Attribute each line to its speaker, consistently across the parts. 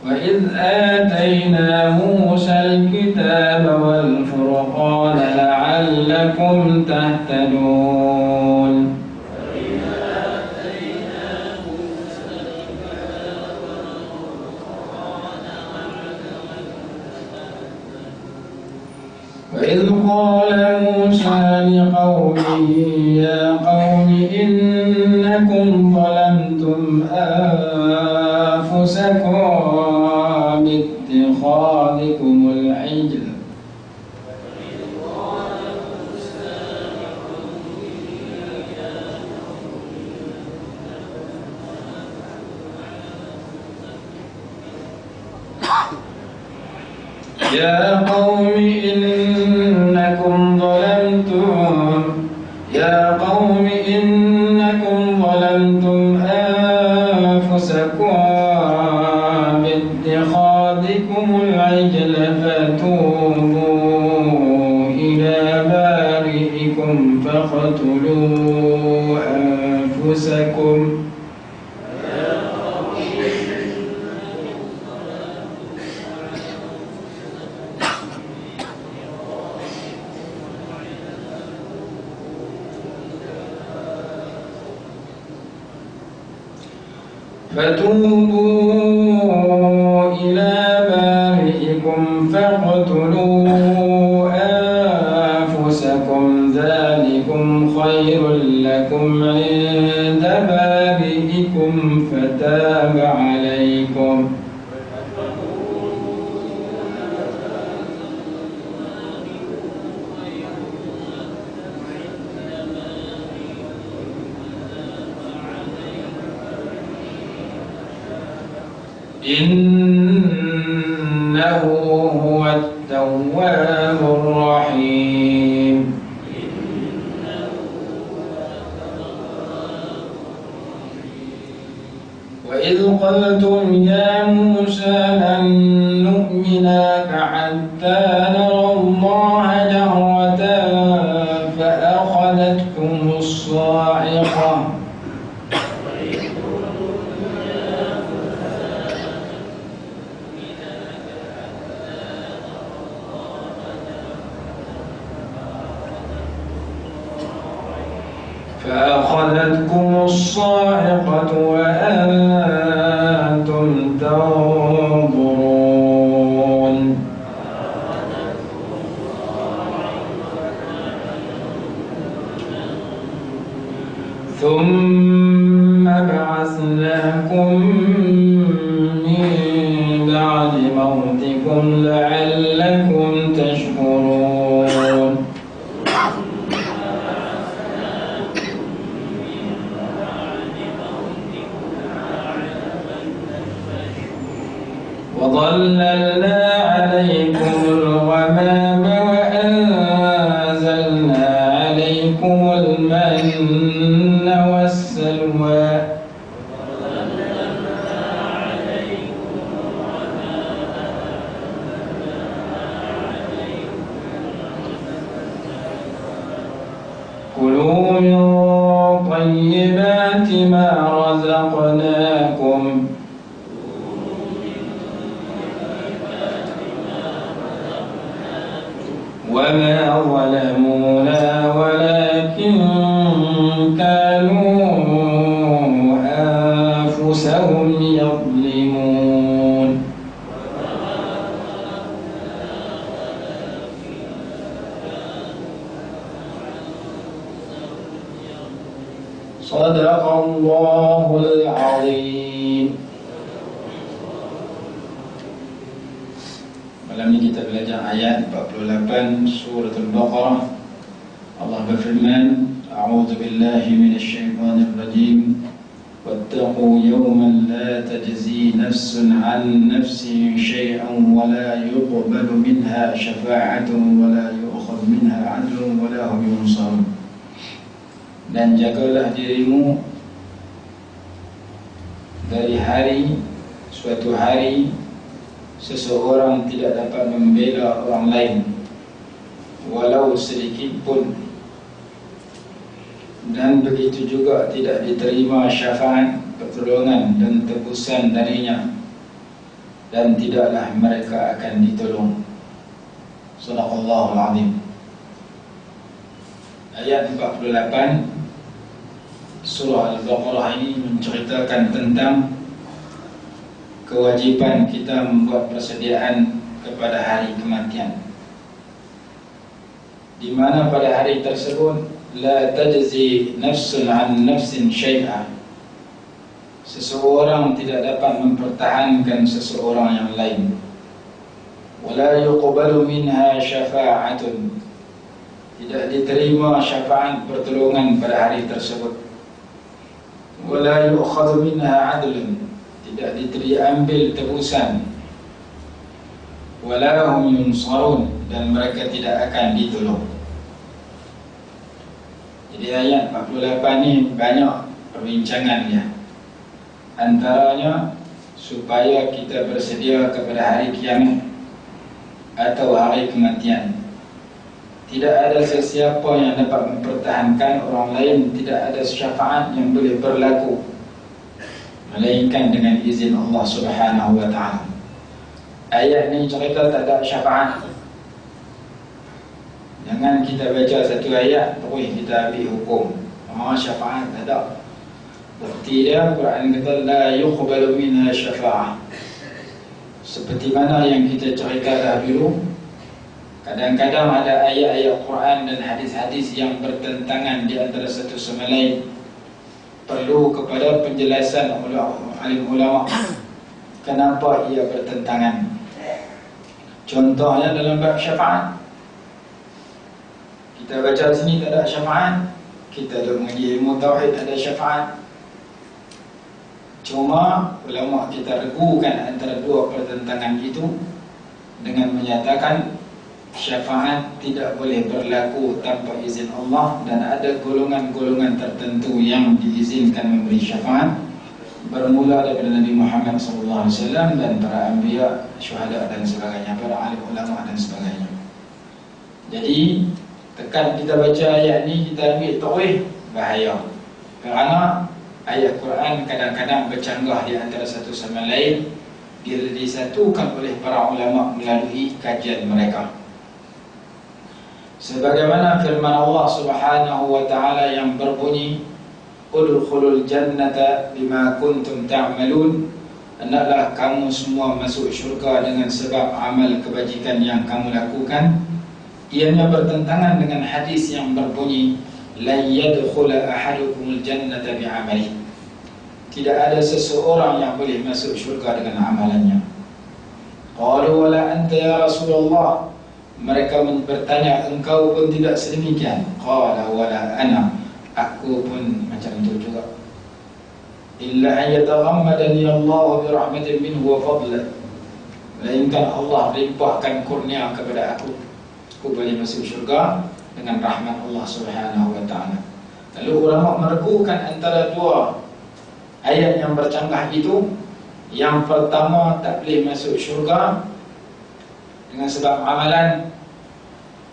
Speaker 1: وإذ آتينا موسى الكتاب والفرقان لعلكم تهتدون وإذ قال موسى لقومه يا قوم إنكم ظلمتم أنفسكم باتخاذكم العجل يا قوم إنكم ظلمتم أنفسكم باتخاذكم العجل فتوبوا إلى بارئكم فاقتلوا أنفسكم فاقتلوا أنفسكم ذلكم خير لكم عند بارئكم فتاب عليكم إنه هو التواب الرحيم وإذ قلتم يا موسى لن نؤمن لك حتى نرى الله جهرة فأخذتكم الصاعقة وأنتم تنظرون ثم بعثناكم من بعد موتكم لعلكم تشكرون وظللنا عليكم الغمام وأنزلنا عليكم المن والسلوى كلوا من طيبات ما رزقناكم وما ظلمونا ولكن كانوا أنفسهم يظلمون صدق الله العظيم. Malam ini kita belajar ayat 48 surah Al-Baqarah. Allah berfirman, A'udzu billahi minasyaitonir rajim. Wattaqu yawman la tajzi nafsun 'an nafsin syai'an wa la yuqbalu minha syafa'atun wa la yu'khadhu minha 'adlun wa la hum yunsarun. Dan jagalah dirimu dari suatu hari seseorang tidak dapat membela orang lain walau sedikit pun, dan begitu juga tidak diterima syafaat, pertolongan dan tebusan darinya dan tidaklah mereka akan ditolong. Shadaqallahul azim. Ayat 48 surah Al-Baqarah ini menceritakan tentang kewajiban kita membuat persediaan kepada hari kematian, di mana pada hari tersebut la tajzi nafsun an nafsin syai'a, seseorang tidak dapat mempertahankan seseorang yang lain. Wala yuqbalu minha syafa'atun, tidak diterima syafaat pertolongan pada hari tersebut. Wala yu'khadhu minha 'adlun, tidak diambil tebusan. Wala hum yunsarun, dan mereka tidak akan ditolong. Jadi ayat 48 ni banyak perbincangan dia. Antaranya supaya kita bersedia kepada hari kiamat atau hari kematian. Tidak ada sesiapa yang dapat mempertahankan orang lain, tidak ada syafaat yang boleh berlaku melainkan dengan izin Allah Subhanahu wa ta'ala. Ayat ni cerita tak ada syafaat. Jangan kita baca satu ayat terus kita ambil hukum syafaat tak ada. Bukti dia Quran kata la yuqbalu minha syafa'ah. Seperti mana yang kita cerita dahulu, kadang-kadang ada ayat-ayat Quran dan hadis-hadis yang bertentangan di antara satu sama lain, perlu kepada penjelasan alim ulama kenapa ia bertentangan. Contohnya dalam bab syafaat, kita baca sini tak ada syafaat, kita dah mengaji ilmu tauhid ada syafaat. Cuma ulama kita regukan antara dua pertentangan itu dengan menyatakan syafaat tidak boleh berlaku tanpa izin Allah, dan ada golongan-golongan tertentu yang diizinkan memberi syafaat, bermula daripada Nabi Muhammad SAW dan para anbiya, syuhada dan sebagainya, para alim ulama dan sebagainya. Jadi tekan kita baca ayat ni kita ambil takwih, bahaya. Kerana ayat Quran kadang-kadang bercanggah di antara satu sama lain bila disatukan oleh para ulama melalui kajian mereka. Sebagaimana firman Allah Subhanahu wa ta'ala yang berbunyi, udkhulul jannata bima kuntum ta'malun, hendaklah kamu semua masuk syurga dengan sebab amal kebajikan yang kamu lakukan. Ianya bertentangan dengan hadis yang berbunyi, la yadkhula ahadukumul jannata bi'amalihi, tidak ada seseorang yang boleh masuk syurga dengan amalannya. Qalu wala anta ya Rasulullah, mereka bertanya, engkau pun tidak sedemikian? Qala wala ana, aku pun macam itu juga. Illa an yataghammadani Allah bi rahmatin minhu wa fadla, melainkan Allah limpahkan kurnia kepada aku boleh masuk syurga dengan rahmat Allah Subhanahu wa ta'ala. Lalu ulama meregukan antara dua ayat yang bercanggah itu. Yang pertama, tak boleh masuk syurga dengan sebab amalan,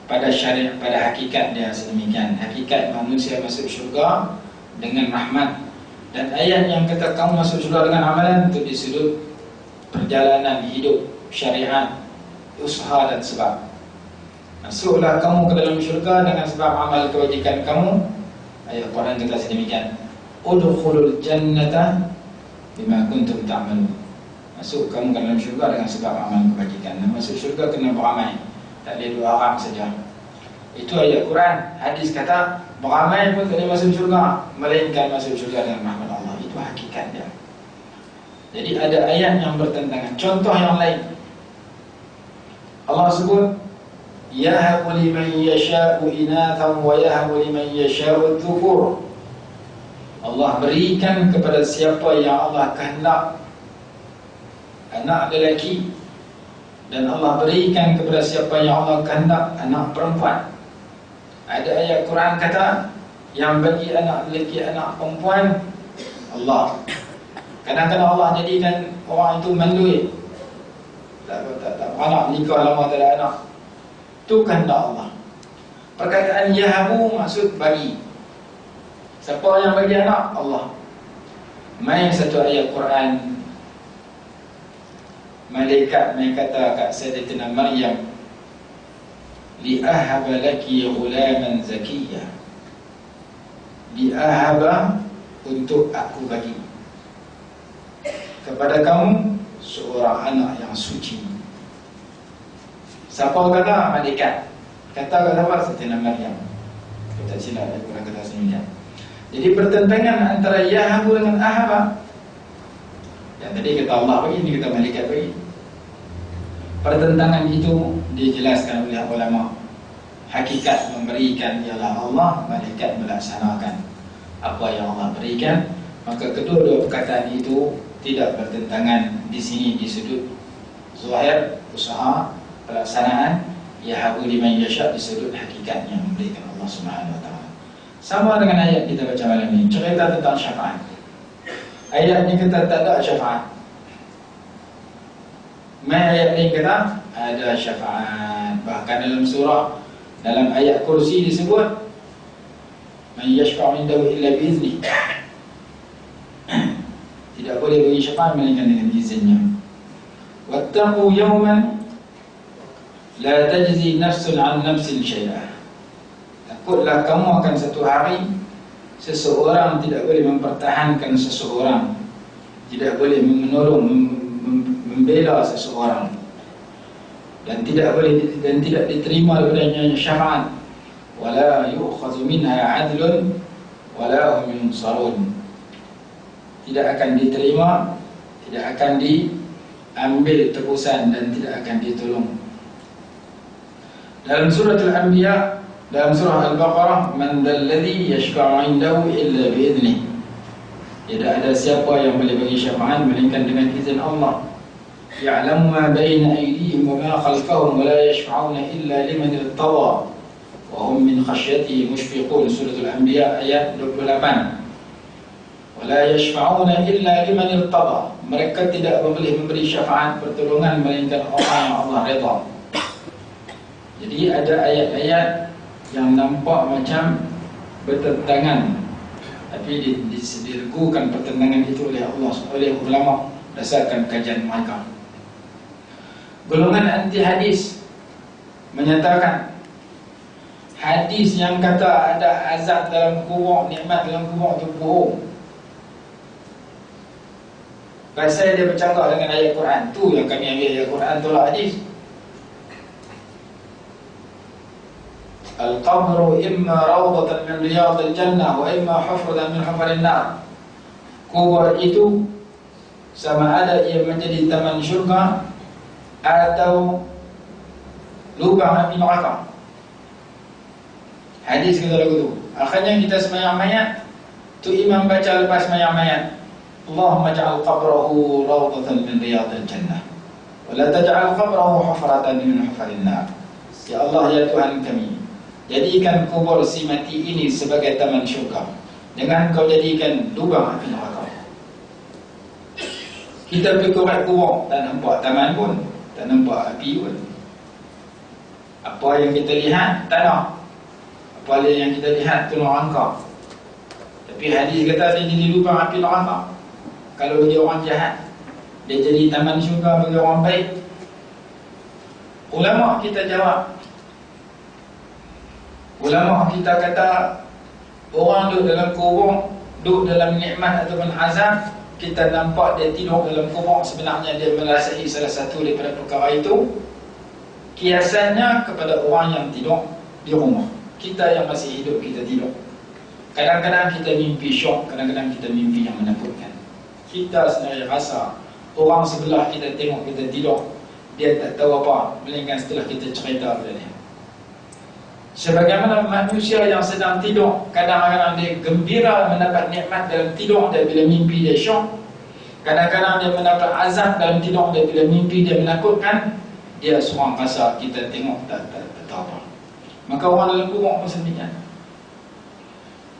Speaker 1: pada syariat, pada hakikat dia sedemikian. Hakikat manusia masuk syurga dengan rahmat. Dan ayat yang kata kamu masuk syurga dengan amalan itu di sudut perjalanan hidup, syariat, usaha dan sebab. Masuklah kamu ke dalam syurga dengan sebab amal kebajikan kamu. Ayat Quran kata sedemikian, udkhulul jannata bima kuntum ta'malun, masuk kamu ke dalam syurga dengan sebab amal kebajikan. Dan masuk syurga kena beramal, tak boleh dua haram saja. Itu ayat Quran. Hadis kata beramal pun kena masuk syurga, melainkan masuk syurga dengan rahmat Allah. Itu hakikat dia. Jadi ada ayat yang bertentangan. Contoh yang lain, Allah sebut yahabu liman yasha'u inathan wa yahabu liman yasha'u dhukur. Allah berikan kepada siapa yang Allah kehendak anak lelaki, dan Allah berikan kepada siapa yang Allah kehendak anak perempuan. Ada ayat Quran kata yang bagi anak lelaki anak perempuan Allah. Kadang-kadang Allah jadikan orang itu mandui, tak anak nikah lama tak ada anak. Itu kehendak Allah. Perkataan yahabu maksud bagi. Siapa yang bagi anak? Allah. Main satu ayat Quran malaikat mai kata kat Sayyidatina Maryam, li'ahaba laki ghulaman zakiyya, li'ahaba, untuk aku bagi kepada kamu seorang anak yang suci. Siapa kata? Malaikat. Kata kat siapa? Sayyidatina Maryam. Kita silap kurang kata sendiri. Jadi pertentangan antara yahabu dengan ahaba. Yang tadi kata Allah bagi, ini kata malaikat bagi. Pertentangan itu dijelaskan oleh ulama. Hakikat memberikan ialah Allah, malaikat melaksanakan apa yang Allah berikan. Maka kedua-dua perkataan itu tidak bertentangan di sini di sudut zahir, usaha, pelaksanaan. Yahabu liman yasha di sudut hakikat yang memberikan Allah Subhanahu wa taala. Sama dengan ayat kita baca malam ini, cerita tentang syafaat. Ayat ini kita tak ada syafaat. Ayat ini kata ada syafaat. Bahkan dalam surah, dalam ayat kursi disebut man yashfa'u indahu illa bi'izni. Tidak boleh bagi syafaat melainkan dengan izinnya. Wattaqu yawman la tajzi nafsun 'an nafsin syai'a. Takutlah kamu akan satu hari seseorang tidak boleh mempertahankan seseorang, tidak boleh menolong, membela seseorang, dan tidak boleh dan tidak diterima daripadanya syafaat. Wala yu'khadhu minha 'adlun wala hum yunsarun. Tidak akan diterima, tidak akan diambil tebusan dan tidak akan ditolong. Dalam surah Al-Anbiya, dalam surah Al-Baqarah, man dzalladzi yashfa'u 'indahu illa bi'idnih. Tidak ada siapa yang boleh bagi syafaat melainkan dengan izin Allah. Ya'lamu ma baina aydihim wa ma khalfahum wa la yashfa'una illa liman irtada wa hum min khasyatihi mushfiqun. Surah Al-Anbiya ayat 28. Wala yashfa'una illa liman irtada. Mereka tidak boleh memberi syafaat pertolongan melainkan orang yang Allah redha. Jadi ada ayat-ayat yang nampak macam bertentangan, tapi diregukan pertentangan itu oleh Allah, oleh ulama berdasarkan kajian mereka. Golongan anti hadis menyatakan hadis yang kata ada azab dalam kubur, nikmat dalam kubur itu bohong. Pasal dia bercakap dengan ayat Quran. Tu yang kami ambil ayat Quran, tolak hadis. Al-qabru imma rawdatan min riyadil jannah wa imma hufratan min hufarin nar. Kubur itu sama ada ia menjadi taman syurga atau lubang api neraka. Hadis kata lagu tu. Akhirnya kita sembahyang mayat, tu imam baca lepas sembahyang mayat, Allahumma ja'al qabrahu rawdatan min riyadil jannah wa la taj'al qabrahu hufratan min hufarin nar. Ya Allah, ya Tuhan kami, jadikan kubur si mati ini sebagai taman syurga, jangan kau jadikan lubang api neraka. Kita pergi korek kubur, tak nampak taman pun, tak nampak api pun. Apa yang kita lihat, tanah. Apa yang kita lihat, tu neraka. Tapi hadis kata dia jadi lubang api neraka. Kalau dia orang jahat, dia jadi taman syurga bagi orang baik. Ulama kita jawab, ulama kita kata orang duduk dalam kubur, duduk dalam nikmat ataupun azab, kita nampak dia tidur dalam kubur, sebenarnya dia merasai salah satu daripada perkara itu. Kiasannya kepada orang yang tidur di rumah. Kita yang masih hidup, kita tidur. Kadang-kadang kita mimpi syok, kadang-kadang kita mimpi yang menakutkan. Kita sendiri rasa orang sebelah kita tengok kita tidur, dia tak tahu apa, melainkan setelah kita cerita kepada dia. Sebagaimana manusia yang sedang tidur, kadang-kadang dia gembira mendapat nikmat dalam tidur dia bila mimpi dia syok. Kadang-kadang dia mendapat azab dalam tidur dia bila mimpi dia menakutkan. Dia seorang rasa kita tengok tak tahu apa. Maka orang dalam kubur pun sendirian,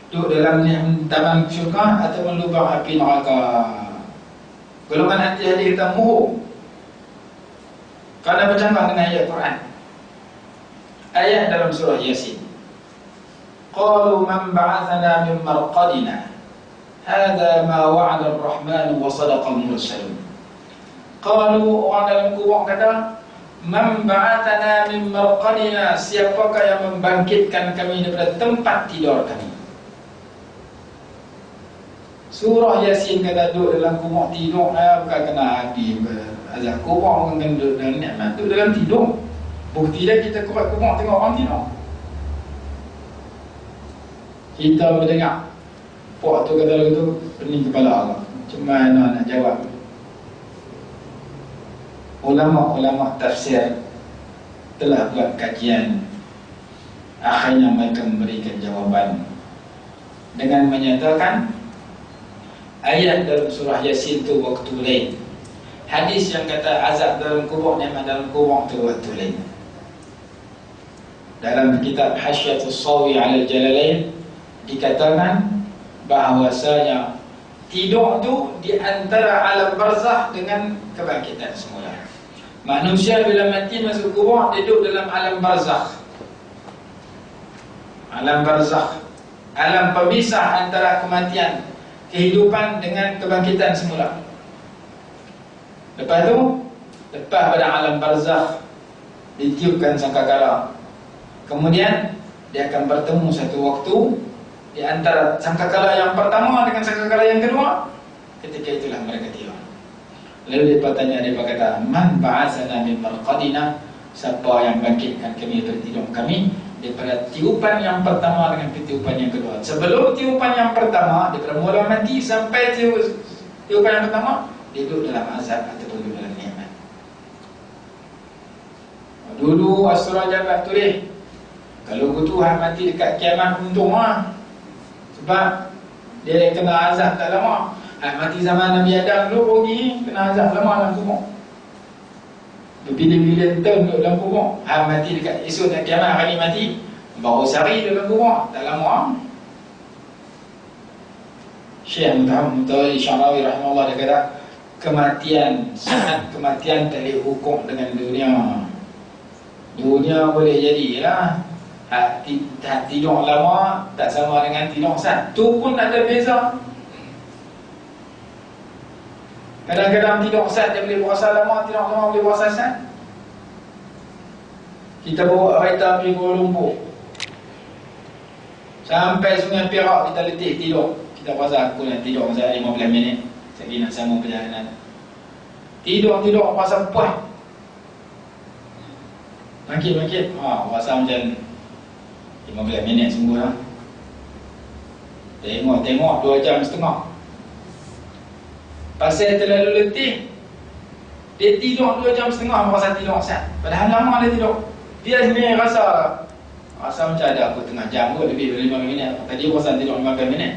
Speaker 1: duduk dalam taman syurga atau lubang api neraka. Golongan anti hadis kita muhur kerana bercakap dengan ayat Quran. Ayat dalam surah Yasin. Qalu man ba'athana min marqadina hadha ma wa'ada ar-rahman wa sadaqa al-mursalun. Qalu, orang dalam kubur kata, man ba'athana min marqadina, siapakah yang membangkitkan kami daripada tempat tidur kami. Surah Yasin kata duduk dalam kubur tidur, bukan kena hati azab kubur, bukan kena duduk dalam nikmat, duduk dalam tidur. Bukti dah kita kuat kubur tengok orang tidur. Kita mendengar puak tu kata lagu tu, pening kepala Allah. Cuma nak jawab. Ulama-ulama tafsir telah buat kajian. Akhirnya mereka memberikan jawaban dengan menyatakan ayat dalam surah Yasin tu waktu lain. Hadis yang kata azab dalam kubur, nikmat dalam kubur tu waktu lain. Dalam kitab Hasyiatus Sawi 'ala al-Jalalain dikatakan bahawasanya tidur tu di antara alam barzakh dengan kebangkitan semula. Manusia bila mati masuk kubur, dia duduk dalam alam barzakh. Alam barzakh, alam pemisah antara kematian, kehidupan dengan kebangkitan semula. Lepas tu, lepas pada alam barzakh ditiupkan sangkakala. Kemudian dia akan bertemu satu waktu di antara sangkakala yang pertama dengan sangkakala yang kedua. Ketika itulah mereka tidur. Lalu dia bertanya, dia berkata, man ba'athana min marqadina, siapa yang bangkitkan kami dari tidur kami, daripada tiupan yang pertama dengan tiupan yang kedua. Sebelum tiupan yang pertama, daripada mula mati sampai tiupan yang pertama, dia duduk dalam azab ataupun duduk dalam nikmat. Dulu Asura Jabat tulis, kalau Tuhan mati dekat kiamat, untung lah. Sebab dia kena azab tak lama. Mati zaman Nabi Adam dulu pergi, kena azab lama dalam kubur. Berbilion-bilion tahun duduk dalam kubur. Mati dekat esok nak kiamat, hari mati baru sehari dalam kubur, tak lama. Syekh Mutawalli Syarawi rahimahullah dia kata, kematian, saat kematian tak boleh hukum dengan dunia. Dunia boleh jadilah tidur lama tak sama dengan tidur sat. Tu pun ada beza. Kadang-kadang tidur sat dia boleh puasa lama, tidur lama boleh puasa sat. Kita bawa kereta pergi Kuala Lumpur, sampai Sungai Perak kita letih tidur. Kita puasa, aku nak tidur masa 15 minit lagi nak sambung perjalanan. Tidur puasa puas. Bangkit, puasa macam 15 minit sembuh lah. Tengok 2 jam setengah. Pasal terlalu letih, dia tidur 2 jam setengah, merasa tidur sat. Padahal lama dia tidur. Dia sebenarnya rasa macam ada aku tengah jam kot, lebih dari 15 minit. Tadi rasa tidur 15 minit.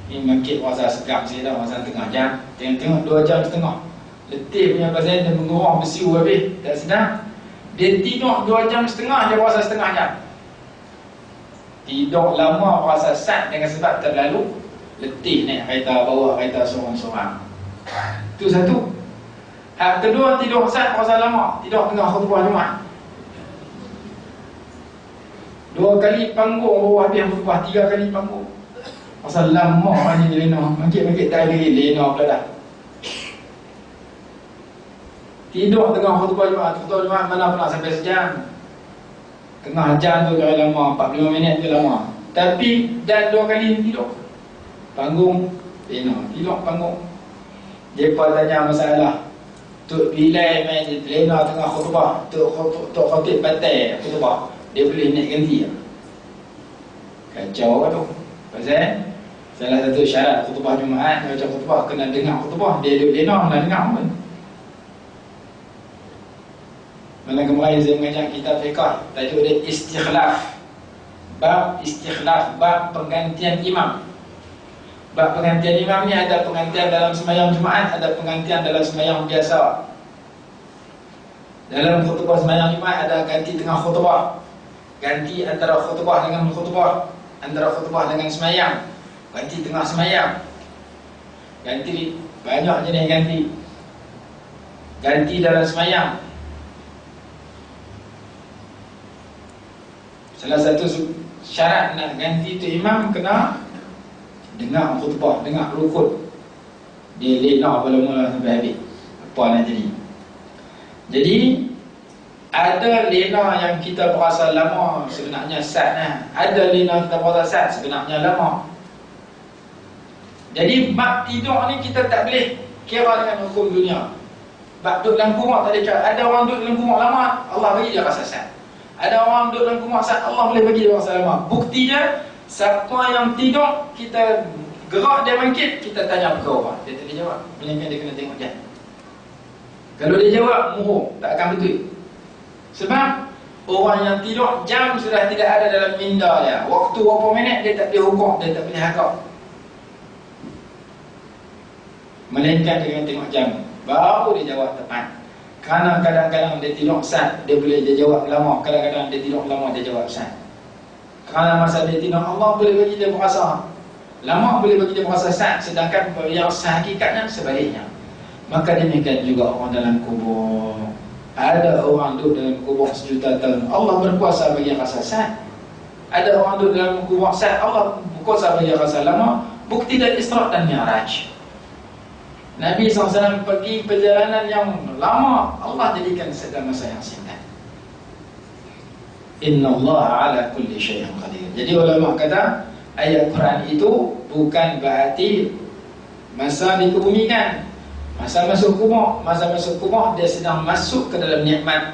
Speaker 1: Ni bangkit rasa segam sikit dah, rasa tengah jam. Tengok 2 jam setengah. Letih punya pasal dia mengurang bersiu habis, tak sedar. Dia tidur 2 jam setengah, dia rasa setengah jam. Tidur lama rasa sat dengan sebab terlalu letih naik kereta, bawa kereta sorang-sorang. Itu satu. Hak kedua, tidur sat rasa lama, tidur tengah khutbah Jumaat. 2 kali panggung baru habis khutbah, 3 kali panggung. Rasa lama ni dia lena, bangkit tak ada lena pula dah. Tidur tengah khutbah Jumaat mana pernah sampai sejam. Tengah jam tu kalau lama, 45 minit tu lama. Tapi dah 2 kali tidur. Panggung, tidur panggung. Mereka tanya masalah, Tok Bilal main di lena tengah khutbah, Tok Khatib batal khutbah, dia boleh naik ganti tak? Kacau tu. Pasal salah satu syarat khutbah Jumaat, macam khutbah kena dengar khutbah, dia duduk lena nak dengar pun. Malam kemarin saya mengajar kitab fiqh, tajuk dia istikhlaf. Bab istikhlaf, bab penggantian imam. Bab penggantian imam ni ada penggantian dalam sembahyang Jumaat, ada penggantian dalam sembahyang biasa. Dalam khutbah sembahyang Jumaat ada ganti tengah khutbah, ganti antara khutbah dengan khutbah, antara khutbah dengan sembahyang, ganti tengah sembahyang, ganti banyak jenis ganti. Ganti dalam sembahyang. Salah satu syarat nak ganti tu imam kena dengar khutbah, dengar rukun. Dia lena mula-mula sampai habis. apa nak jadi. Jadi ada lena yang kita berasa lama sebenarnya sat lah. Ada lena kita berasa sat sebenarnya lama. Jadi bab tidur ni kita tak boleh kira dengan hukum dunia. Bab duduk dalam kumur tak ada cara. Ada orang duduk dalam kumur lama, Allah bagi dia rasa sat. Ada orang duduk dalam kumur sat, Allah boleh bagi dia rasa lama. Buktinya siapa yang tidur, kita gerak dia bangkit, kita tanya ke orang, dia tak boleh jawab. Melainkan dia kena tengok jam. Kalau dia jawab, murung, tak akan betul. Sebab orang yang tidur, jam sudah tidak ada dalam minda dia. Waktu berapa minit dia tak boleh hukum, dia tak boleh hakak. Melainkan dia kena tengok jam, baru dia jawab tepat. Kerana kadang-kadang dia tidur sat, dia boleh dia jawab lama. Kadang-kadang dia tidur lama, dia jawab sat. Kerana masa dia tidur, Allah boleh bagi dia berasa lama, boleh bagi dia berasa sat. Sedangkan yang sehakikatnya sebaliknya. Maka demikian juga orang dalam kubur. Ada orang duduk dalam kubur sejuta tahun, Allah berkuasa bagi yang rasa sat. Ada orang duduk dalam kubur sat, Allah berkuasa bagi yang rasa lama. Bukti dari Isra' dan Mi'raj. Nabi SAW pergi perjalanan yang lama, Allah jadikan sedang masa yang singkat. Inna Allah ala kulli syai'in qadir. Jadi ulama kata ayat Quran itu bukan berarti masa dikebumikan, masa masuk kubur. Masa masuk kubur dia sedang masuk ke dalam nikmat.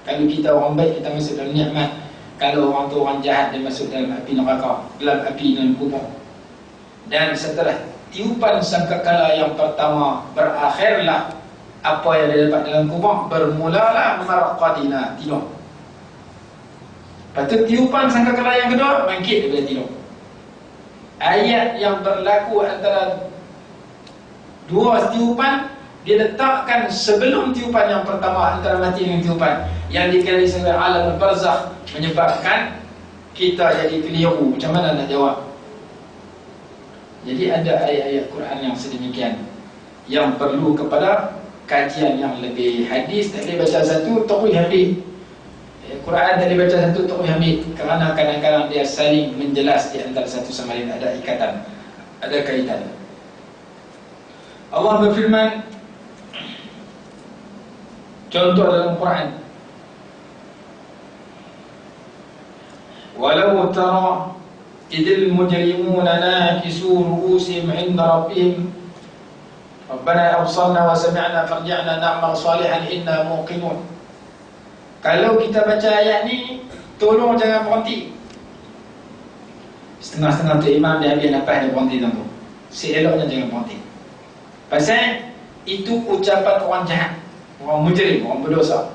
Speaker 1: Kalau kita orang baik, kita masuk dalam nikmat. Kalau orang tu orang jahat, dia masuk dalam api neraka, dalam api dalam kubur. Dan setelah tiupan sangkakala yang pertama berakhirlah apa yang dia dapat dalam kubur, bermulalah marqadina, tidur. Lepas tu tiupan sangkakala yang kedua, bangkit daripada tidur. Ayat yang berlaku antara dua tiupan, dia letakkan sebelum tiupan yang pertama antara mati dengan tiupan, yang dikali sebagai alam barzakh, menyebabkan kita jadi keliru. Macam mana nak jawab? Jadi ada ayat-ayat Quran yang sedemikian, yang perlu kepada kajian yang lebih. Hadis tak boleh baca satu, terus habis. Quran tak boleh baca satu, terus habis. Kerana kadang-kadang dia saling menjelas di antara satu sama lain, ada ikatan, ada kaitan. Allah berfirman, contoh dalam Quran, walau tara idil mujrimuna nakisu ru'usihim 'inda rabbihim rabbana absarna wa sami'na farji'na na'mal salihan inna muqinun. Kalau kita baca ayat ni, tolong jangan berhenti. Setengah-setengah tu imam dia habis nafas, dia berhenti tu. Seeloknya jangan berhenti. Pasal itu ucapan orang jahat, orang mujrim, orang berdosa.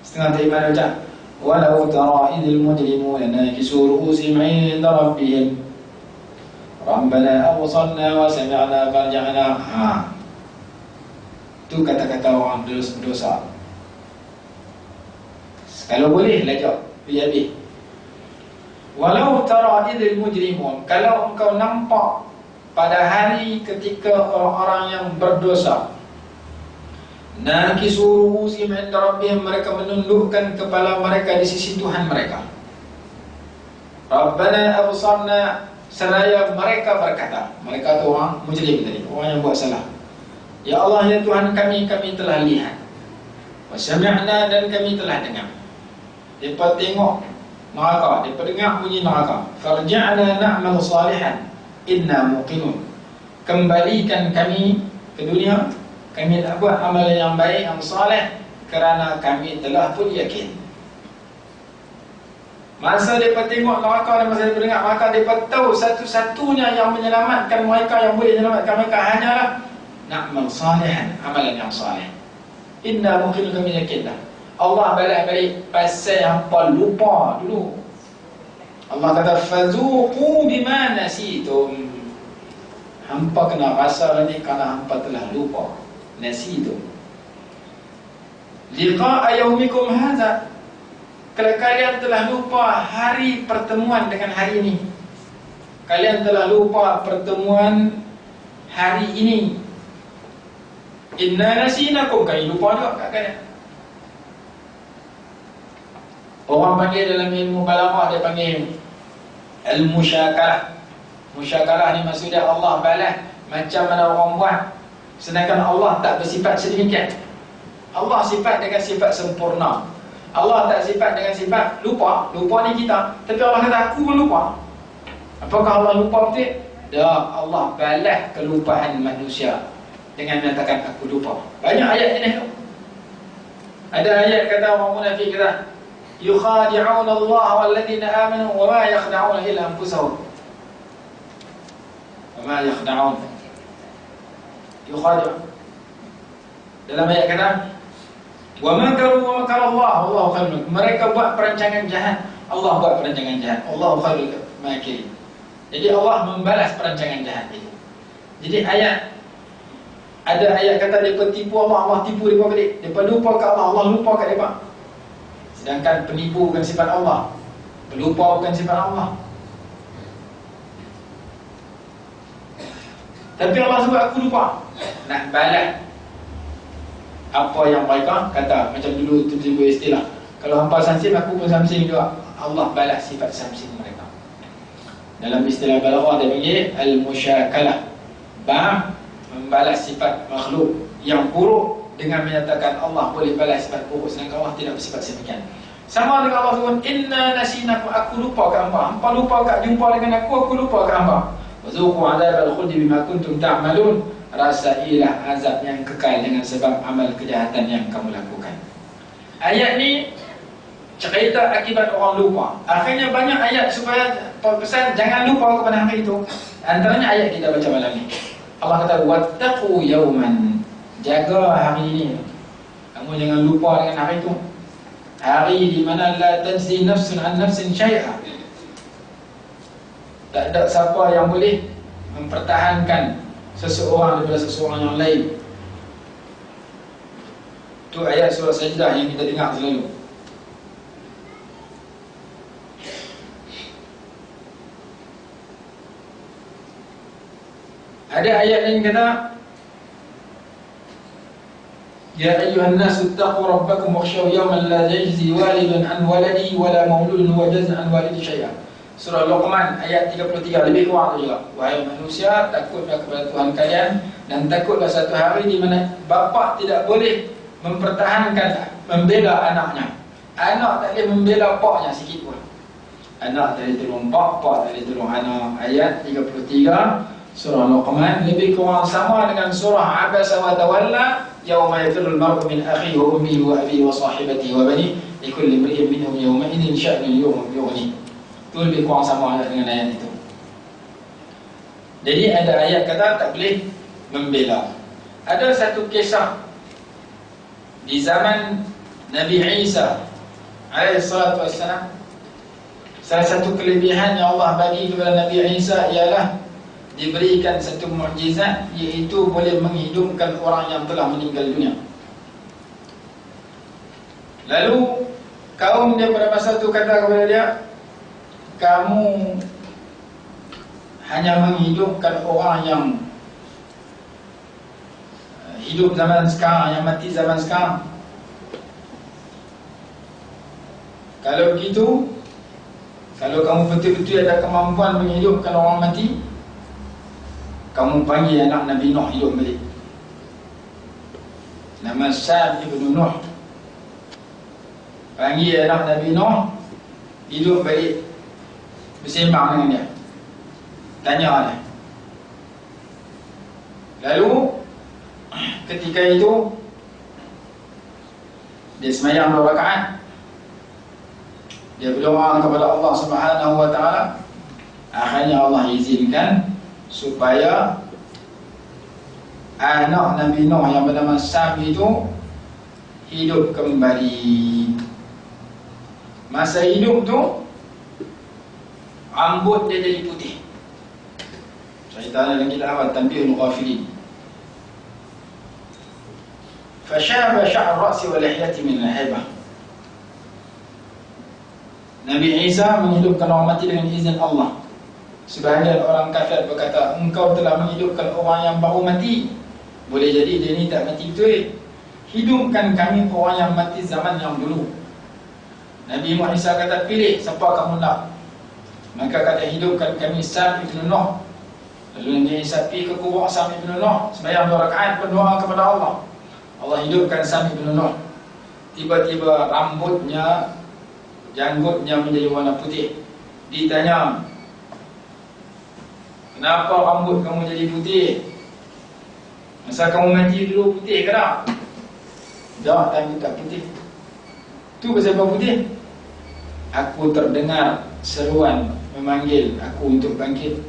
Speaker 1: Setengah tu imam dia ucap, walau tara idil mujrimuna nakisu ru'usihim 'inda rabbihim rabbana absarna wa sami'na farji'na. Itu kata-kata orang berdosa. Kalau boleh lajak pergi habis. Walau tara idil mujrimun, kalau engkau nampak pada hari ketika orang-orang yang berdosa, nakisu ru'usihim 'inda rabbihim, mereka menundukkan kepala mereka di sisi Tuhan mereka. Rabbana absarna, seraya mereka berkata, mereka tu orang mujrim tadi, orang yang buat salah, ya Allah, ya Tuhan kami, kami telah lihat. Wa sami'na, dan kami telah dengar. Mereka tengok neraka, mereka dengar bunyi neraka. Farji'na na'mal salihan inna muqinun, kembalikan kami ke dunia, kami nak buat amalan yang baik, yang saleh, kerana kami telah pun yakin. Masa mereka tengok neraka dan masa mereka dengar neraka, mereka tahu satu-satunya yang menyelamatkan mereka, yang boleh menyelamatkan mereka, hanyalah na'mal salihan, amalan yang saleh. Inna muqinun, kami yakin dah. Allah balik-balik pasal hampa lupa dulu. Allah kata fazuqu bima nasitum, hampa kena rasa ni kerana hampa telah lupa. Nasitum liqa'a yaumikum hadza, kalau kalian telah lupa hari pertemuan dengan hari ini, kalian telah lupa pertemuan hari ini. Inna nasinakum, kalian lupa juga kat kalian. Orang panggil dalam ilmu balaghah, dia panggil al-musyakalah. Musyakalah ni maksudnya Allah balas macam mana orang buat. Sedangkan Allah tak bersifat sedemikian. Allah sifat dengan sifat sempurna. Allah tak sifat dengan sifat lupa. Lupa ni kita. Tapi Allah kata aku pun lupa. Apakah Allah lupa betul? Tak. Allah balas kelupaan manusia dengan menyatakan aku lupa. Banyak ayat jenis tu. Ada ayat kata orang munafik kata yukhadi'una Allah walladzina amanu wa ma yakhda'una illa anfusahum. Wa ma yakhda'un. Yukhadi'un. Dalam ayat kata wa makaru wa makar Allah wallahu khairul. Mereka buat perancangan jahat, Allah buat perancangan jahat. Allahu khairul makirin. Jadi Allah membalas perancangan jahat itu. Jadi ada ayat kata mereka tipu Allah, Allah tipu mereka balik. Mereka lupa kat Allah, Allah lupa kat mereka. Sedangkan penipu bukan sifat Allah, pelupa bukan sifat Allah. Tapi Allah sebut aku lupa. Nak balas apa yang mereka kata. Macam dulu tiba-tiba istilah, kalau hampa samsing, aku pun samsing juga. Allah balas sifat samsing mereka. Dalam istilah balaghah dia panggil al-musyakalah. Membalas sifat makhluk yang buruk dengan menyatakan Allah boleh balas sifat buruk, sedangkan Allah tidak bersifat sedemikian. Sama dengan Allah sebut inna nasinakum, aku lupa kat hamba. Hamba lupa kat jumpa dengan aku lupa kat hamba. Wazuqu adzabal khuldi bima kuntum ta'malun. Rasailah azab yang kekal dengan sebab amal kejahatan yang kamu lakukan. Ayat ni cerita akibat orang lupa. Akhirnya banyak ayat supaya pesan jangan lupa kepada hari itu. Antaranya ayat kita baca malam ni. Allah kata wattaqu yawman, jaga hari ini. Kamu jangan lupa dengan hari itu. Hari di mana la tajzi nafsun an nafsin syai'a. Tak ada siapa yang boleh mempertahankan seseorang daripada seseorang yang lain. Itu ayat surah Sajdah yang kita dengar selalu. Ada ayat yang kata ya ayyuhan nasu ittaqu rabbakum wakhshaw yawman la yajzi walidun an waladi wala mauludun huwa jazan an walidi syai'a. Surah Luqman ayat 33, lebih kurang tu juga. Wahai manusia, takutlah kepada Tuhan kalian dan takutlah satu hari di mana bapa tidak boleh mempertahankan, membela anaknya. Anak tak boleh membela paknya sikit pun. Anak tak boleh tolong pak tak boleh tolong anak. Ayat 33 Surah Luqman lebih kurang sama dengan surah Abasa wa Tawalla yauma yafirrul mar'u min akhihi wa ummihi wa abihi wa sahibatihi wa banihi likulli imri'in minhum yawma idzin sya'nun yughni. Itu lebih kurang sama dengan ayat itu. Jadi ada ayat kata tak boleh membela. Ada satu kisah di zaman Nabi Isa alaihi salatu wassalam. Salah satu kelebihan yang Allah bagi kepada Nabi Isa ialah diberikan satu mukjizat, iaitu boleh menghidupkan orang yang telah meninggal dunia. Lalu kaum dia pada masa itu kata kepada dia, kamu hanya menghidupkan orang yang hidup zaman sekarang, yang mati zaman sekarang. Kalau begitu, kalau kamu betul-betul ada kemampuan menghidupkan orang mati, kamu panggil anak Nabi Nuh hidup balik. Nama Sam ibn Nuh. Panggil anak Nabi Nuh hidup balik, bersembang dengan dia, tanya dia. Lalu ketika itu dia sembahyang 2 rakaat. Dia berdoa kepada Allah Subhanahu wa taala. Akhirnya Allah izinkan supaya anak Nabi Nuh yang bernama Sam itu hidup kembali. Masa hidup tu rambut dia jadi putih. Cerita dalam kitab awal Tanbihul Ghafilin. Fashaba sya'r ra'si wa lihyati min al-haibah. Nabi Isa menghidupkan orang mati dengan izin Allah. Sebahagian orang kafir berkata, engkau telah menghidupkan orang yang baru mati. Boleh jadi dia ni tak mati betul. Hidupkan kami orang yang mati zaman yang dulu. Nabi Isa kata, pilih siapa kamu nak. Maka kata, hidupkan kami Sam ibn Nuh. Lalu Nabi Isa pergi ke kubur Sami bin Nuh, sembahyang 2 rakaat, berdoa kepada Allah. Allah hidupkan Sami bin Nuh. Tiba-tiba rambutnya, janggutnya menjadi warna putih. Ditanya, kenapa rambut kamu jadi putih? Masa kamu mati dulu putih ke tak? Jawab, tadi tak putih. Tu pasal apa putih? Aku terdengar seruan memanggil aku untuk bangkit.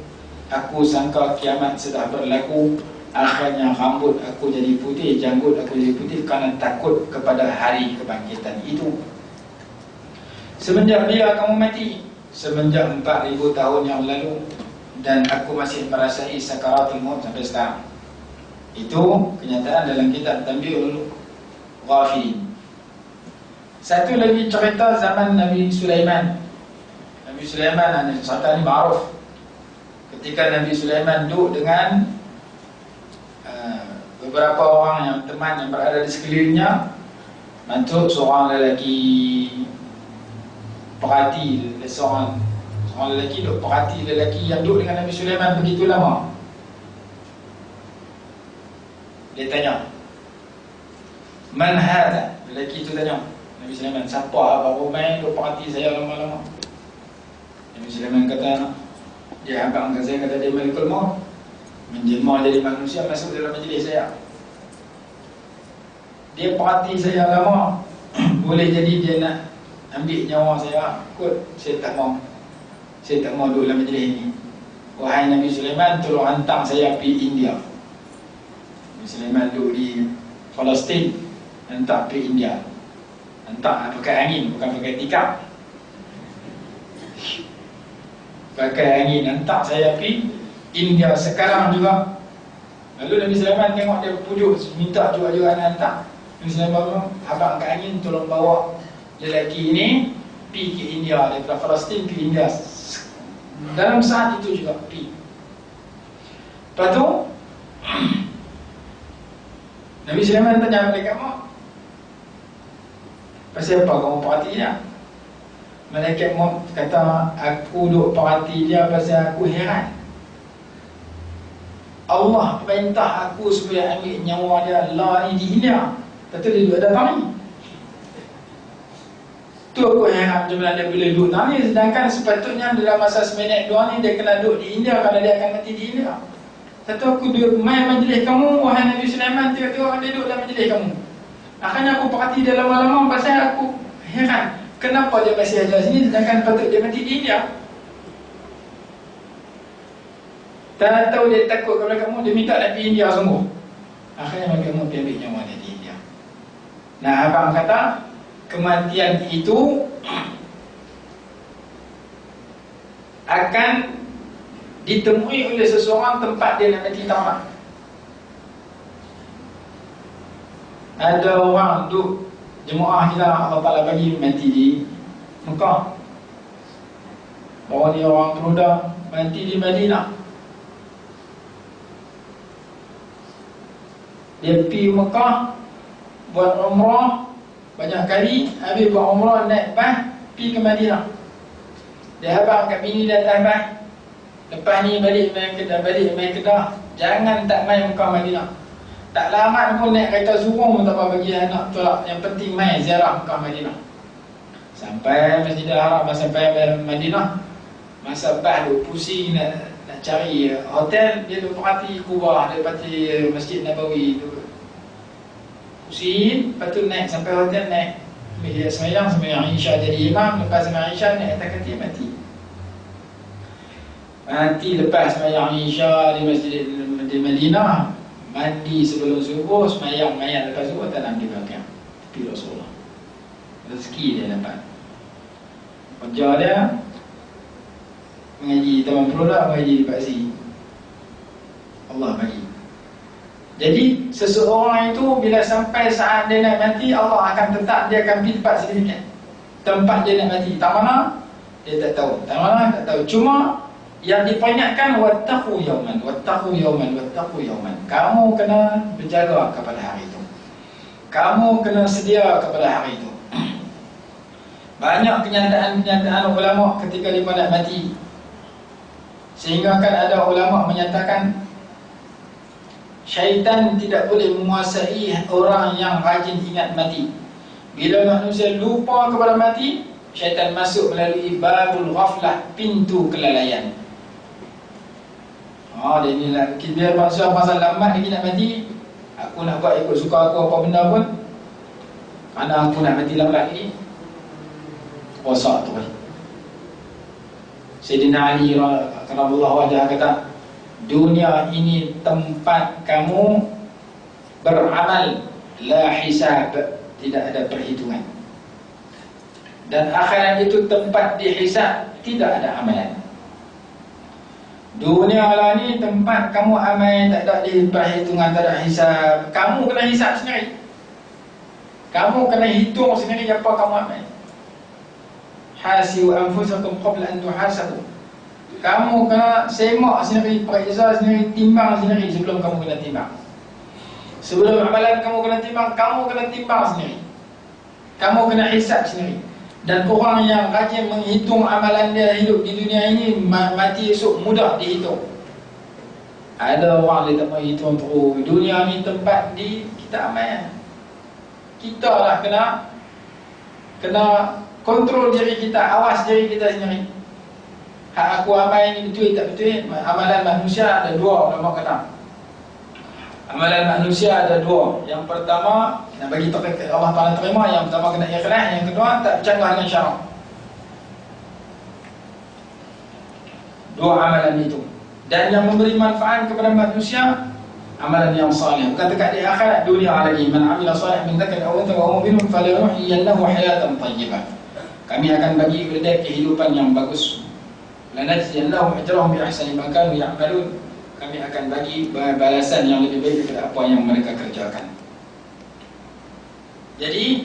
Speaker 1: Aku sangka kiamat sudah berlaku. Akhirnya rambut aku jadi putih, janggut aku jadi putih kerana takut kepada hari kebangkitan itu. Semenjak bila kamu mati? Semenjak 4,000 tahun yang lalu. Dan aku masih merasai sakaratul maut sampai sekarang. Itu kenyataan dalam kitab Tanbihul Ghafilin. Satu lagi cerita zaman Nabi Sulaiman. Nabi Sulaiman, cerita ni ma'ruf. Ketika Nabi Sulaiman duduk dengan beberapa orang yang teman yang berada di sekelilingnya, masuk seorang lelaki perhati, seorang lelaki duduk perhati lelaki yang duduk dengan Nabi Sulaiman begitu lama. Dia tanya, "Man hadha?" Lelaki itu tanya Nabi Sulaiman, "Siapa abang Rumai duduk perhati saya lama-lama?" Nabi Sulaiman kata, "Dia abang saya kata dia Malikul Maut, menjelma jadi manusia masuk dalam majlis saya. Dia perhati saya lama, boleh jadi dia nak ambil nyawa saya, kot saya tak mau. Saya tak mau duduk dalam majlis ini. Wahai Nabi Sulaiman, tolong hantar saya pergi India." Nabi Sulaiman duduk di Palestin, hantar pergi India. Hantar pakai angin, bukan pakai tikar. Pakai angin, hantar saya pergi India sekarang juga. Lalu Nabi Sulaiman tengok dia pujuk, minta juga nak hantar. Nabi Sulaiman bilang, "Abang ke angin, tolong bawa lelaki ini pergi ke India, daripada Palestin ke India." Dalam saat itu juga pergi. Lepas tu Nabi Sulaiman tanya malaikat maut, "Pasal apa kamu perhati dia?" Malaikat maut kata, "Aku duk perhati dia pasal aku heran. Allah perintah aku supaya ambil nyawa dia lari di India, betul dia duduk datang ni. Tu aku heran macam mana dia boleh duduk datang ni, sedangkan sepatutnya dalam masa seminit 2 ni dia kena duduk di India kerana dia akan mati di India. Satu aku duduk main majlis kamu, wahai Nabi Sulaiman, tengok-tengok dia duduk dalam majlis kamu. Akhirnya aku perhati dia lama-lama pasal aku heran, kenapa dia masih ada sini sedangkan patut dia mati di India." Tak tahu dia takut kepada kamu, dia minta nak pergi India sungguh. Akhirnya kamu pergi ambil nyawa dia di India. Nah, abang kata kematian itu akan ditemui oleh seseorang tempat dia nak mati tamat. Ada orang duduk jemaah kita, Allah Ta'ala bagi mati di Mekah. Bawa dia orang pemuda mati di Madinah. Dia pergi Mekah buat umrah banyak kali, habis buat umrah naik bas pergi ke Madinah. Dia habang kat bini dia atas bas, lepas ni balik main Kedah, jangan tak main Mekah Madinah. Tak lama pun naik kereta Zurung tak apa bagi anak tolak, yang penting main ziarah Mekah Madinah. Sampai Masjidil Haram, sampai Madinah, masa bas duk pusing nak cari hotel, dia duk perhati Kubah, dia perhati Masjid Nabawi tu. Pusing, lepas tu naik sampai hotel, naik dia semayang Isya jadi imam. Lepas semayang Isya naik atas katil, mati. Lepas semayang Isya di Masjid di Madinah, mandi sebelum subuh, semayang mayat lepas subuh, tak nak ambil belakang tepi Rasulullah. Rezeki dia dapat. Kerja dia mengaji Taman Perodak, mengaji di Pak Zee. Allah bagi. Jadi seseorang itu bila sampai saat dia nak mati, Allah akan tetap dia akan pergi tempat sedemikian. Tempat dia nak mati, tak mana dia tak tahu, tak mana tak tahu. Cuma yang diperingatkan, wattaqu yauman, wattaqu yauman, wattaqu yauman. Kamu kena berjaga kepada hari itu. Kamu kena sedia kepada hari itu. Banyak kenyataan-kenyataan ulama ketika mereka nak mati. Sehingga kan ada ulama menyatakan syaitan tidak boleh menguasai orang yang rajin ingat mati. Bila manusia lupa kepada mati, syaitan masuk melalui babul ghaflah, pintu kelalaian. Dia ni lah, bila manusia pasal lambat lagi nak mati, aku nak buat ikut suka aku apa benda pun, kerana aku nak mati lambat lagi, rosak tu. Sayyidina Ali radhiyallahu anhu kata, dunia ini tempat kamu beramal, la hisab, tidak ada perhitungan. Dan akhirat itu tempat dihisab, tidak ada amalan. Dunia lah ni tempat kamu amal, tak ada perhitungan, tak ada hisab. Kamu kena hisab sendiri. Kamu kena hitung sendiri apa kamu amal. Hasibu anfusakum qabla an tuhasabu. Kamu kena semak sendiri, periksa sendiri, timbang sendiri sebelum kamu kena timbang. Sebelum amalan kamu kena timbang, kamu kena timbang sendiri. Kamu kena hisab sendiri. Dan orang yang rajin menghitung amalan dia hidup di dunia ini, mati esok mudah dihitung. Ada orang dia tak mahu hitung terus. Dunia ni tempat di kita amal. Kita lah kena kontrol diri kita, awas diri kita sendiri. Hak aku amal ni betul tak betul? Amalan manusia ada dua, ulama kata. Amalan manusia ada dua. Yang pertama, nak bagi Allah Ta'ala terima. Yang pertama kena ikhlas. Yang kedua, tak bercanggah dengan syarak. Dua amalan itu. Dan yang memberi manfaat kepada manusia, amalan yang salih. Bukan dekat di akhirat, dunia lagi. Man amila salih min dzakarin aw untha wa huwa mu'minun falanuhyiyannahu hayatan thayyibah. Kami akan bagi kepada dia kehidupan yang bagus. Lanajziyannahum ajrahum bi ahsani ma kanu ya'malun. Kami akan bagi balasan yang lebih baik daripada apa yang mereka kerjakan. Jadi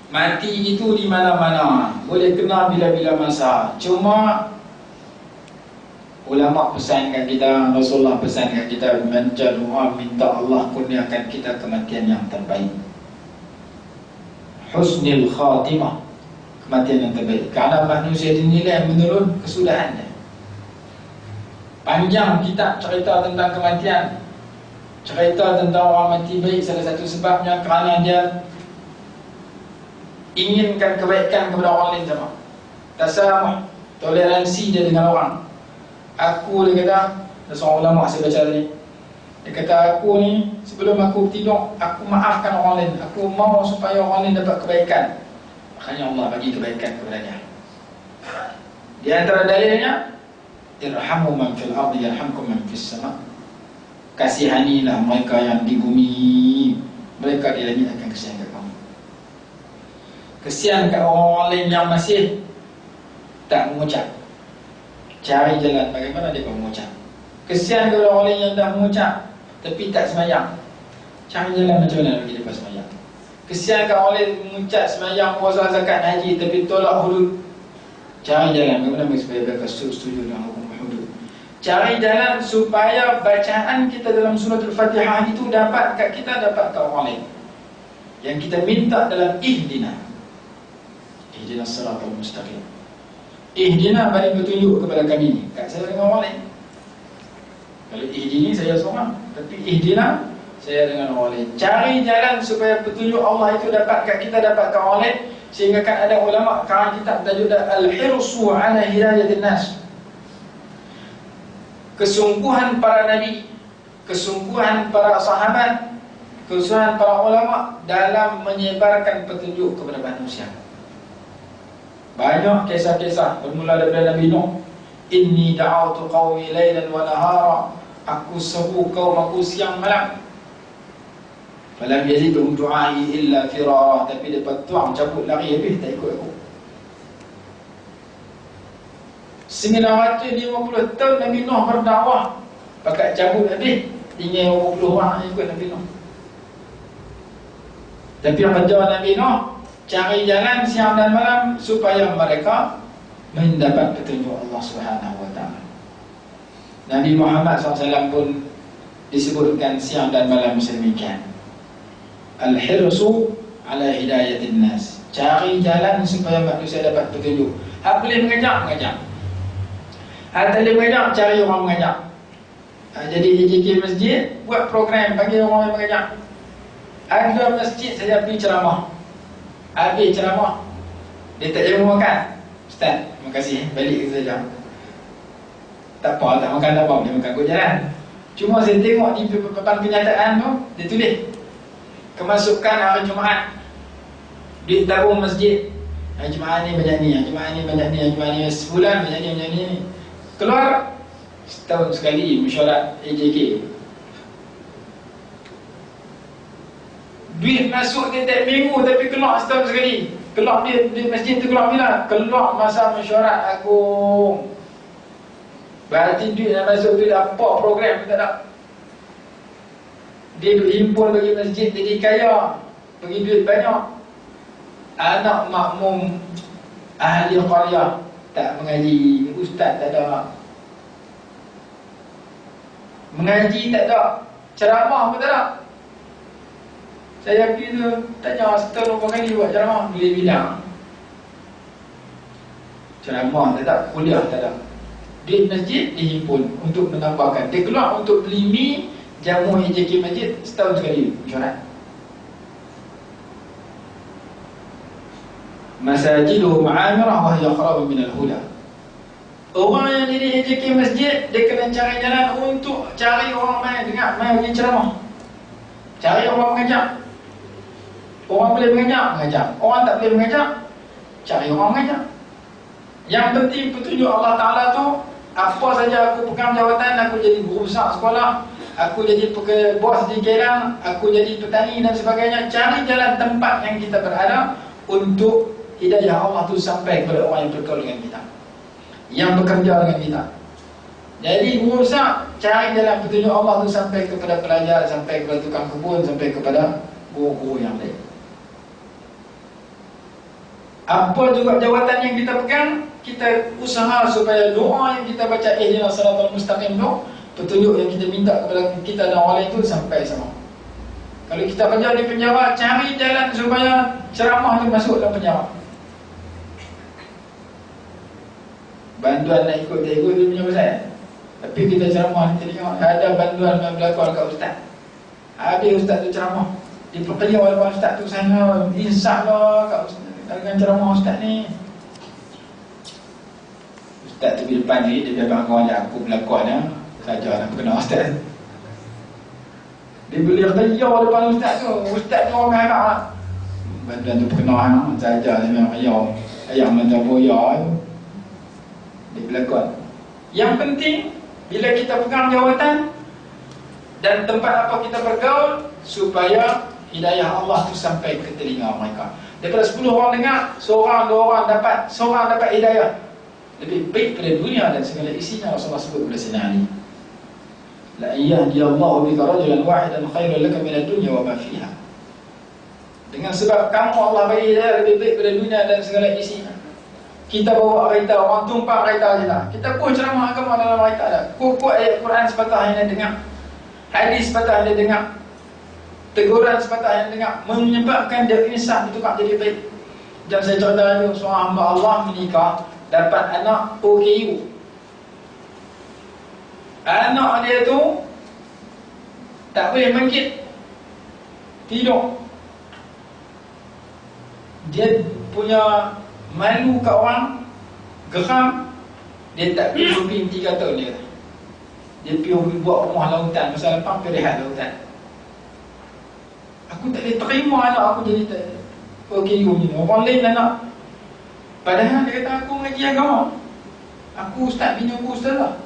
Speaker 1: mati itu di mana-mana, boleh kena bila-bila masa. Cuma ulama pesan kat kita, Rasulullah pesan kat kita, baca doa minta Allah kurniakan kita kematian yang terbaik. Husnul khatimah, kematian yang terbaik. Kerana manusia dinilai menurut kesudahannya. Panjang kitab cerita tentang kematian, cerita tentang orang mati baik. Salah satu sebabnya kerana dia inginkan kebaikan kepada orang lain sama. Tasamuh, toleransi dia dengan orang. Aku, dia kata, ada seorang ulama saya baca tadi, dia kata, aku ni sebelum aku tidur, aku maafkan orang lain. Aku mau supaya orang lain dapat kebaikan. Makanya Allah bagi kebaikan kepada dia. Di antara dalilnya, irhamu man fil ardi yarhamkum man fis sama. Kasihanilah mereka yang di bumi, mereka di langit akan kasihan kat kamu. Kesian kat orang lain yang masih tak mengucap, cari jalan bagaimana dia mengucap. Kesian kepada orang lain yang dah mengucap tapi tak semayang, cari jalan macam mana bagi dia semayang. Kesian kat orang lain mengucap semayang, puasa, zakat, haji tapi tolak hudud, cari jalan bagaimana supaya mereka setuju dengan hukum hudud. Cari jalan supaya bacaan kita dalam surah Al-Fatihah itu dapat kat kita, dapat kat orang lain. Yang kita minta dalam ihdina siratal mustaqim. Ihdina bagi petunjuk kepada kami. Kat saya dengan orang lain. Kalau ihdini saya seorang, tapi ihdina saya dengan orang lain. Cari jalan supaya petunjuk Allah itu dapat kat kita, dapat kat orang lain. Sehingga kan ada ulama karang kitab tajuk Al-Hirsu ala hidayatin nas. Kesungguhan para nabi, kesungguhan para sahabat, kesungguhan para ulama dalam menyebarkan petunjuk kepada manusia. Banyak kisah-kisah bermula daripada Nabi Nuh. Inni da'autu qawmi laylan wa nahara. Aku seru kaum aku siang malam. Falam yazidhum du'ai illa firara. Tapi dia tuang cabut lari habis, tak ikut aku. 950 tahun Nabi Nuh berdakwah, pakat cabut habis, tinggal 50 orang ikut Nabi Nuh. Tapi kerja Nabi Nuh cari jalan siang dan malam supaya mereka mendapat petunjuk Allah Subhanahu wa taala. Nabi Muhammad SAW pun disebutkan siang dan malam sedemikian. Al-hirsu ala hidayatin nas. Cari jalan supaya manusia dapat petunjuk. Hak boleh mengajar. Tak boleh mengajak, cari orang mengajak. Jadi JK masjid buat program bagi orang yang mengajak. Ada masjid saya pergi ceramah, habis ceramah dia tak jadi makan. Ustaz, terima kasih, balik saja. Tak apa, tak makan tak apa, dia makan kat jalan. Cuma saya tengok di papan kenyataan tu, dia tulis kemasukan hari Jumaat, duit tabung masjid. Hari Jumaat ni banyak ni, hari Jumaat ni banyak ni, hari Jumaat ni sebulan banyak ni, banyak ni. Keluar setahun sekali mesyuarat AJK. Duit masuk tiap minggu tapi keluar setahun sekali. Keluar di masjid tu keluar bila? Keluar masa mesyuarat agung. Berarti duit yang masuk tu dah apa program tak ada. Dia himpun bagi masjid jadi kaya, bagi duit banyak. Anak makmum ahli qaryah tak mengaji, ustaz tak ada, mengaji tak ada, ceramah pun tak ada. Saya pergi tu tanya setahun berapa kali buat ceramah, boleh bilang. Ceramah tak ada, kuliah tak ada. Duit masjid dihimpun untuk menambahkan. Dia keluar untuk beli mi jamu AJK masjid setahun sekali mesyuarat. Masajiduhu ma'amirah wa hiya kharabun minal huda. Orang yang diri AJK masjid, dia kena cari jalan untuk cari orang main dengar, main bagi ceramah. Cari orang mengajak. Orang boleh mengajak. Orang tak boleh mengajak, cari orang mengajak. Yang penting petunjuk Allah Ta'ala tu, apa saja aku pegang jawatan, aku jadi guru besar sekolah, aku jadi bos di Kelang, aku jadi petani dan sebagainya. Cari jalan tempat yang kita berada untuk hidayah Allah tu sampai kepada orang yang bergaul dengan kita, yang bekerja dengan kita. Jadi guru besar, cari jalan petunjuk Allah tu sampai kepada pelajar, sampai kepada tukang kebun, sampai kepada guru-guru yang lain. Apa juga jawatan yang kita pegang, kita usaha supaya doa yang kita baca ihdinas siratal mustaqim tu, petunjuk yang kita minta kepada kita dan orang lain tu sampai sama. Kalau kita kerja di penjara, cari jalan supaya ceramah tu masuk dalam penjara. Bantuan nak ikut tak ikut tu punya pasal. Tapi kita ceramah ni tengok ada bantuan yang berlaku kat ustaz. Habis ustaz tu ceramah, dipercaya oleh ustaz tu, sana insya-Allah kat ustaz dengan ceramah ustaz ni. Ustaz tu di depan ni, dia biar kawan aku berlakuannya saja nak kenal ustaz. Dia boleh kerja depan ustaz tu. Ustaz tu orang harap lah. Bantuan tu perkenalan saja, dia memang ayam macam boya tu. Dia berlakuan. Yang penting bila kita pegang jawatan dan tempat apa kita bergaul, supaya hidayah Allah tu sampai ke telinga mereka. Daripada 10 orang dengar, seorang, 2 orang dapat hidayah. Lebih baik pada dunia dan segala isinya. Rasulullah sebut pada Sayyidina Ali, la yahdiyallahu bika rajulan wahidan khairul laka minad dunya wa ma fiha. Dengan sebab kamu Allah bagi hidayah, lebih baik pada dunia dan segala isinya. Kita bawa kereta, orang tumpang kereta je lah. Kita pun ceramah agama dalam kereta dah. Kukuk ayat Quran sepatah yang dia dengar, hadis sepatah yang dia dengar, teguran sepatah yang dia dengar, menyebabkan dia insaf ditukar jadi baik. Dan saya contoh dulu, seorang hamba Allah menikah, dapat anak OKU. Anak dia tu tak boleh bangkit, tidur. Dia punya malu kat orang, geram. Dia tak pergi shopping 3 tahun dia. Dia pergi buat rumah lautan, masa lepas pergi rehat lautan. Aku tak boleh terima anak aku jadi OKU ni. Orang lain anak, padahal dia kata aku mengaji agama, aku ustaz, bini aku ustaz lah.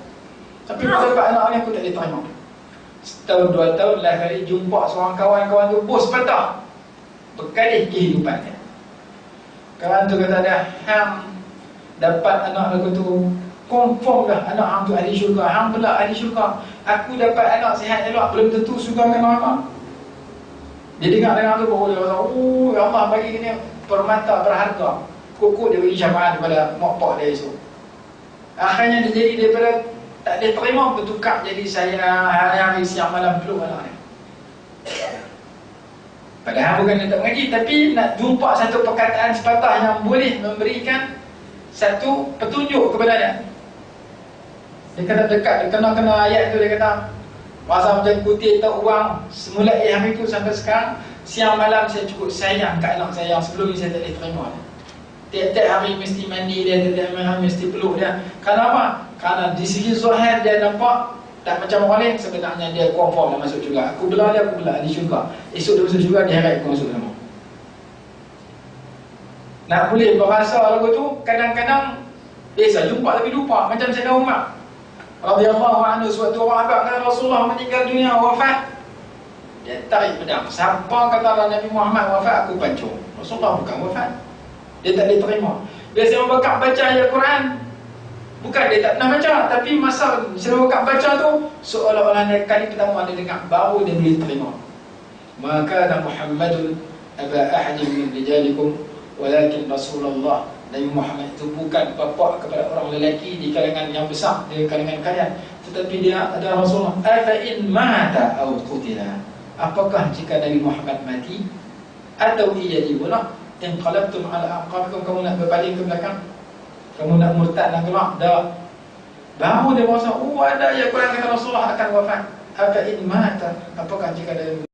Speaker 1: Tapi pada dapat anak ni aku tak boleh terima. Setahun 2 tahun last kali jumpa seorang kawan-kawan tu, bos patah, berkalih kehidupan dia. Kawan tu kata dia, hang dapat anak lagu tu, confirm dah anak hang tu ahli syurga. Hang pula ahli syurga, aku dapat anak sihat elok, belum tentu syurga kan orang. Dia dengar tu baru dia kata, oh ya Allah bagi ni permata berharga. Kukuk dia bagi syafaat kepada mak pak dia esok. Akhirnya dia jadi daripada tak boleh terima, bertukar jadi saya hari-hari siang malam peluk anak ni. Padahal bukan dia tak mengaji, tapi nak jumpa satu perkataan sepatah yang boleh memberikan satu petunjuk kepada dia. Dia kata dekat, dia kena ayat tu, dia kata rasa macam kutip tak uang. Semula hari itu sampai sekarang, siang malam saya cukup sayang kat anak saya. Sebelum ni saya tak boleh terima dia. Tiap-tiap hari mesti mandi dia, tiap-tiap hari mesti peluk dia. Kenapa? Karena di segi zahir dia nampak tak macam orang lain, sebenarnya dia confirm dah masuk juga. Aku belah dia di syurga. Esok dia masuk syurga, dia harap aku masuk dalam. Nak boleh berasa lagu tu, kadang-kadang biasa jumpa tapi lupa. Macam Sayyidina Umar radhiyallahu anhu, suatu orang kata Rasulullah meninggal dunia, wafat. Dia tarik pedang. Siapa kata Nabi Muhammad wafat, aku pancung. Rasulullah bukan wafat. Dia tak boleh terima. Biasa orang bakal baca ayat Quran, bukan dia tak pernah baca, tapi masa Sayyidina Bakar baca tu, seolah-olah kali pertama dia dengar, baru dia boleh terima. Maka Muhammadun aba ahadin min rijalikum walakin Rasulullah. Nabi Muhammad itu bukan bapa kepada orang lelaki di kalangan yang besar, di kalangan kalian, tetapi dia adalah Rasulullah. Afa in mata aw qutila, apakah jika Nabi Muhammad mati atau ia dibunuh, inqalabtum ala aqabikum, kamu nak berpaling ke belakang, kamu nak murtad nak keluar, dah. Baru dia merasa, oh ada ya Quran kata Rasulullah akan wafat. Afa in mata, apakah jika dia